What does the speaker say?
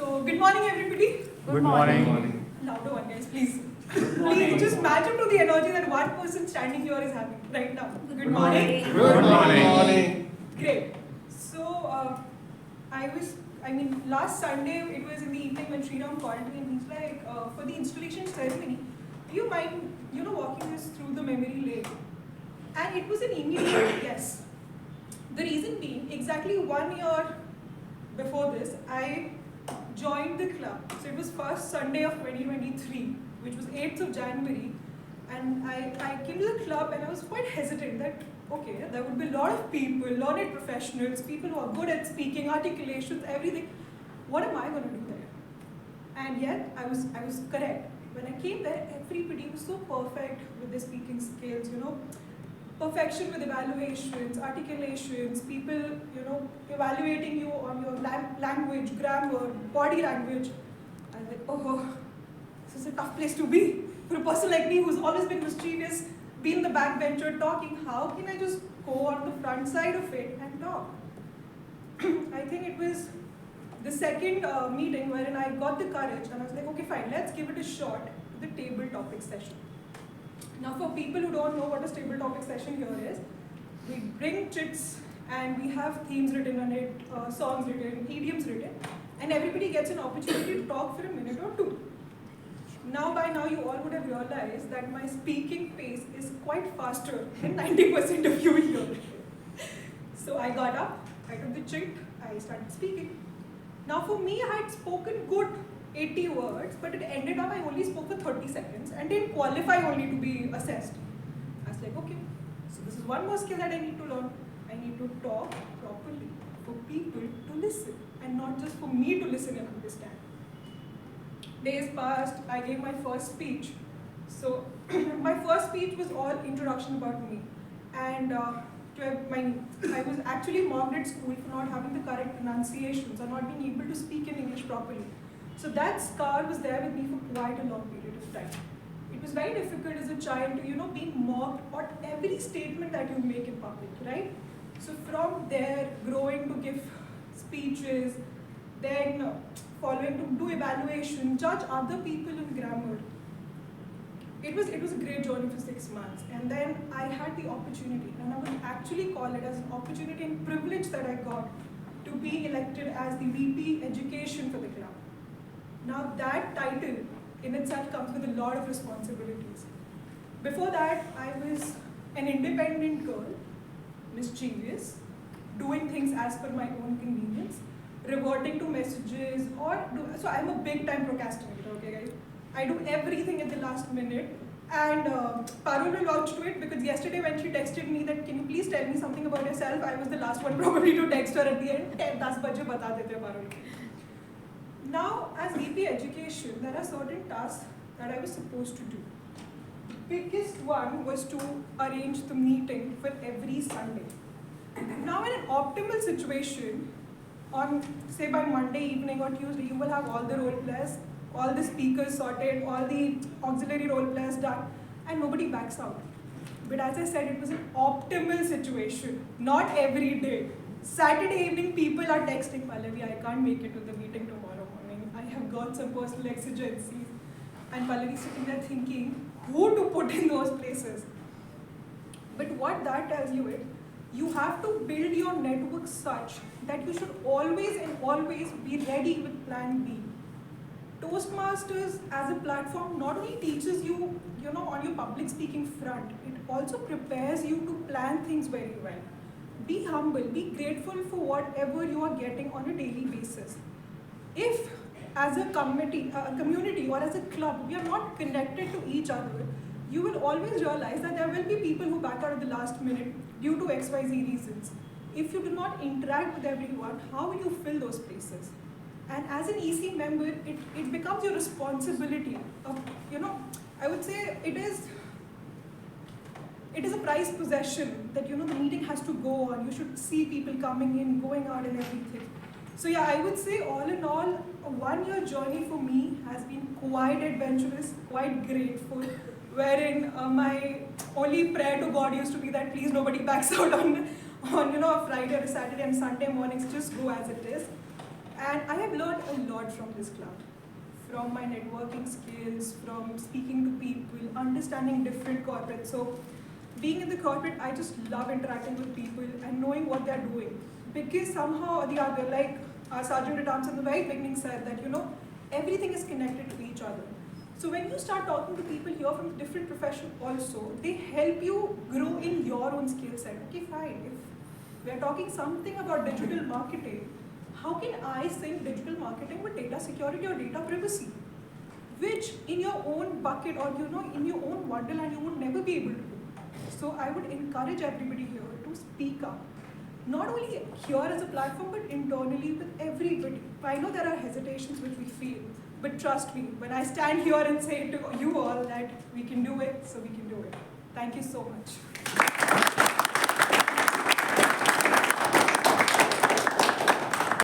So, good morning, everybody. Good morning. Louder one, guys, please. Please just match up to the energy that one person standing here is having right now. Good morning. Good morning. Great. So, last Sunday, it was in the evening when Sriram called me and he's like, for the installation ceremony, do you mind, walking us through the memory lane? And it was an immediate yes. The reason being, exactly 1 year before this, I joined the club. So it was first Sunday of 2023, which was 8th of January. And I came to the club and I was quite hesitant that, okay, there would be a lot of people, learned professionals, people who are good at speaking, articulations, everything. What am I going to do there? And yet, I was correct. When I came there, everybody was so perfect with their speaking skills, perfection with evaluations, articulations, people, evaluating you on your language, grammar, body language. I was like, oh, this is a tough place to be. For a person like me who's always been mischievous, been the backbencher talking, how can I just go on the front side of it and talk? I think it was the second meeting wherein I got the courage and I was like, okay, fine, let's give it a shot, the table topic session. Now, for people who don't know what a table topic session here is, we bring chits and we have themes written on it, songs written, idioms written, and everybody gets an opportunity to talk for a minute or two. Now, by now, you all would have realized that my speaking pace is quite faster than 90% of you here. So I got up, I took the chit, I started speaking. Now, for me, I had spoken good 80 words, but it ended up I only spoke for 30 seconds and didn't qualify only to be assessed. I was like, okay, so this is one more skill that I need to learn. I need to talk properly for people to listen and not just for me to listen and understand. Days passed, I gave my first speech. So my first speech was all introduction about me. And I was actually mocked at school for not having the correct pronunciations or not being able to speak in English properly. So that scar was there with me for quite a long period of time. It was very difficult as a child to, being mocked at every statement that you make in public, right? So from there, growing to give speeches, then following to do evaluation, judge other people in grammar. It was a great journey for 6 months. And then I had the opportunity, and I would actually call it as an opportunity and privilege that I got to be elected as the VP Education for the club. Now that title in itself comes with a lot of responsibilities. Before that, I was an independent girl, mischievous, doing things as per my own convenience, reverting to messages, so I'm a big time procrastinator, okay guys? I do everything at the last minute, and Parul will vouch to it because yesterday when she texted me that, can you please tell me something about yourself, I was the last one probably to text her at the end, 10 baje bata dete Parul. Now, as VP Education, there are certain tasks that I was supposed to do. The biggest one was to arrange the meeting for every Sunday. Now, in an optimal situation, say by Monday evening or Tuesday, you will have all the role plays, all the speakers sorted, all the auxiliary role plays done, and nobody backs out. But as I said, it was an optimal situation, not every day. Saturday evening, people are texting, Pallavi, I can't make it to the meeting tomorrow morning. I have got some personal exigencies. And Pallavi sitting there thinking, who to put in those places? But what that tells you is, you have to build your network such that you should always be ready with plan B. Toastmasters as a platform not only teaches you, on your public speaking front, it also prepares you to plan things very well. Be humble, be grateful for whatever you are getting on a daily basis. If as a community or as a club, we are not connected to each other, you will always realize that there will be people who back out at the last minute due to XYZ reasons. If you do not interact with everyone, how will you fill those places? And as an EC member, it becomes your responsibility. I would say it is a prized possession that, the meeting has to go on. You should see people coming in, going out and everything. So yeah, I would say all in all, a 1 year journey for me has been quite adventurous, quite grateful, wherein my only prayer to God used to be that please nobody backs out on a Friday or a Saturday and Sunday mornings, just go as it is. And I have learned a lot from this club. From my networking skills, from speaking to people, understanding different corporates. So being in the corporate, I just love interacting with people and knowing what they're doing. Because somehow or the other, like our Sergeant at Arms in the very beginning said that, everything is connected to each other. So when you start talking to people here from different professions also, they help you grow in your own skill set. Okay, fine. If we're talking something about digital marketing, how can I sync digital marketing with data security or data privacy? Which in your own bucket or in your own wonderland you would never be able to do. So I would encourage everybody here to speak up. Not only here as a platform, but internally with everybody. I know there are hesitations which we feel, but trust me, when I stand here and say to you all that we can do it, so we can do it. Thank you so much.